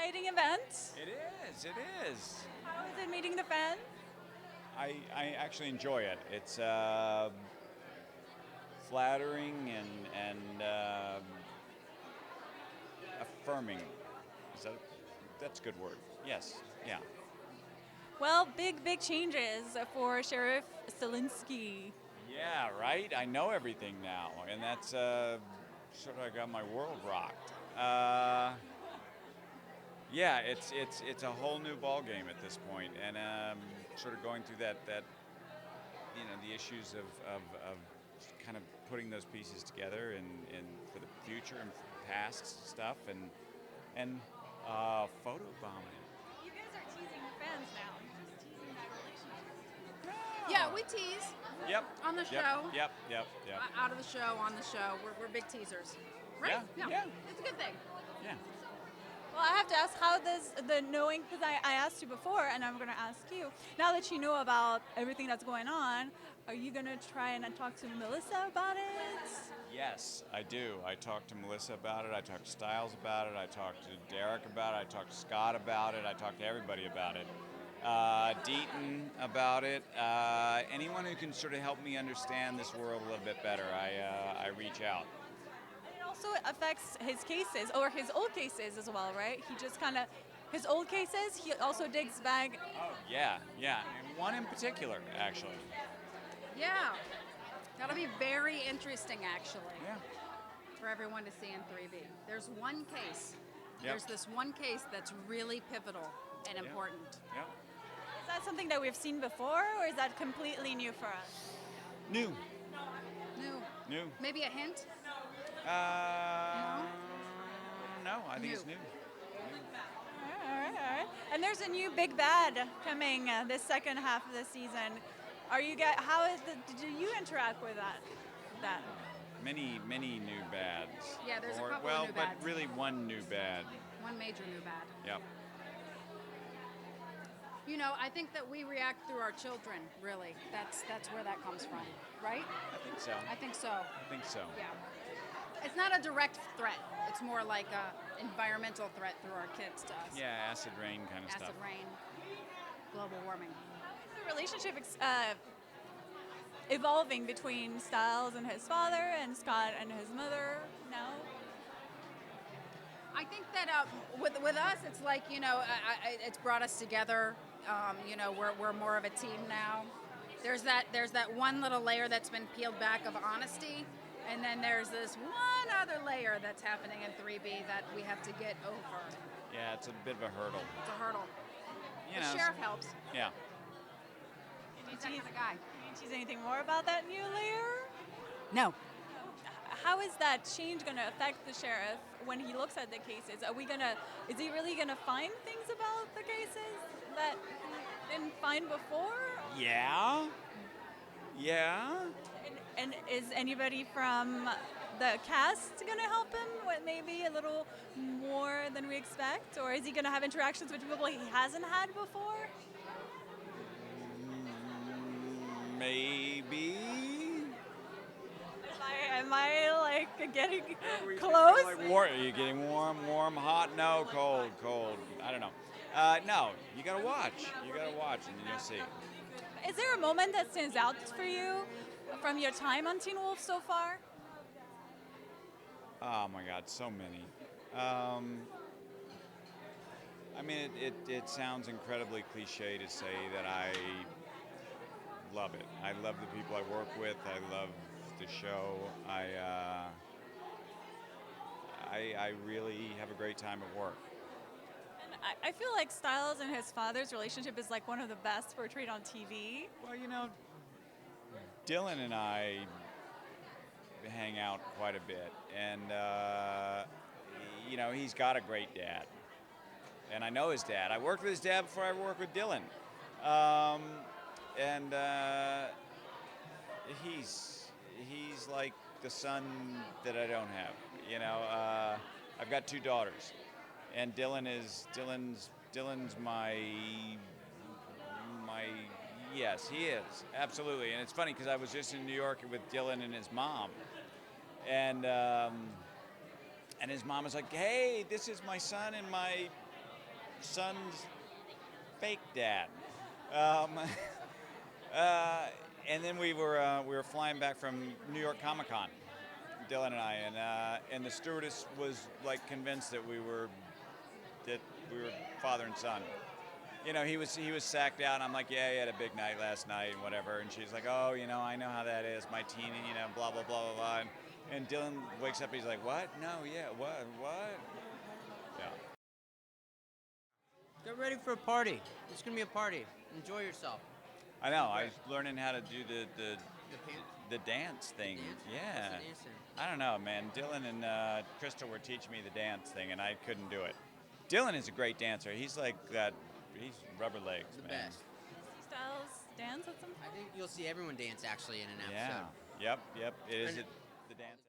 exciting event. It is. It is. How is it meeting the fans? I actually enjoy it. It's flattering and affirming. Is that that's a good word? Yes. Yeah. Well, big changes for Sheriff Stilinski. Yeah. Right. I know everything now, and that's sort of got my world rocked. Yeah, it's a whole new ball game at this point, and sort of going through that the issues of kind of putting those pieces together and for the future and past stuff and photo bombing. You guys are teasing the fans now. Just teasing that relationship. Yeah, we tease Yep. on the Yep. show. Yep. Out of the show, on the show. We're big teasers. Right? Yeah. It's a good thing. Yeah. Well, I have to ask, how does the knowing, because I asked you before, and I'm going to ask you, now that you know about everything that's going on, are you going to try and talk to Melissa about it? Yes, I do. I talked to Melissa about it. I talked to Styles about it. I talked to Derek about it. I talked to Scott about it. I talked to everybody about it. Deaton about it. Anyone who can sort of help me understand this world a little bit better, I reach out. And it also affects his cases, or his old cases as well, right? He just kind of, his old cases, he also digs back. Oh, yeah. And one in particular, actually. Yeah. That'll be very interesting, actually, Yeah. for everyone to see in 3B. There's one case. Yep. There's this one case that's really pivotal and Yeah. important. Yep. Is that something that we've seen before, or is that completely new for us? New. New. Maybe a hint? No, I think it's New. new. All right. And there's a new big bad coming this second half of the season. Are you guys? How is do you interact with that? Many new bads. Yeah, there's a Or- couple well, of new but bads. really one new bad. One major new bad. Yep. You know, I think that we react through our children, really. That's where that comes from, right? I think so. I think so. I think so. Yeah. It's not a direct threat. It's more like a environmental threat through our kids to us. Yeah, acid rain kind of Acid stuff. rain, global warming. The relationship evolving between Styles and his father and Scott and his mother. No. I think that with us, it's like, you know, it's brought us together. You know, we're more of a team now. There's that one little layer that's been peeled back of honesty, and then there's this one other layer that's happening in 3B that we have to get over. Yeah, it's a bit of a hurdle. It's a hurdle. You The know, sheriff helps. Yeah. He's that kind of guy. Can you tease anything more about that new layer? No. How is that change going to affect the sheriff when he looks at the cases? Is he really going to find things about the cases that he didn't find before? Yeah. And is anybody from the cast going to help him with maybe a little more than we expect? Or is he going to have interactions with people he hasn't had before? Maybe. Am I like getting Are we close? Like are you getting warm, hot? No, cold. I don't know. No, you gotta watch. You gotta watch, and then you'll see. Is there a moment that stands out for you from your time on Teen Wolf so far? Oh my God, so many. I mean, it sounds incredibly cliche to say that I love it. I love the people I work with. I love the show. I really have a great time at work. And I feel like Styles and his father's relationship is like one of the best portrayed on TV. Well, you know, Dylan and I hang out quite a bit, and you know, he's got a great dad, and I know his dad. I worked with his dad before I worked with Dylan, and he's like the son that I don't have. You know, I've got two daughters, and Dylan's my yes, he is absolutely. And it's funny because I was just in New York with Dylan and his mom, and his mom was like, "Hey, this is my son and my son's fake dad. Um, and then we were flying back from New York Comic Con, Dylan and I, and the stewardess was like convinced that we were father and son. You know, he was sacked out, and I'm like, yeah, he had a big night last night and whatever. And she's like, oh, you know, I know how that is. My teen, you know, blah blah blah blah blah. And Dylan wakes up, he's like, what? No, yeah, what? Yeah. Get ready for a party. It's gonna be a party. Enjoy yourself. I know. I was learning how to do the pan- the dance thing. dance? Yeah. What's the dancing? I don't know, man. Dylan and Krista were teaching me the dance thing, and I couldn't do it. Dylan is a great dancer. He's like that. He's rubber legs, The man. best. Styles dance at some point? I think you'll see everyone dance actually in an Yeah. episode. Yep. It is And- the dance.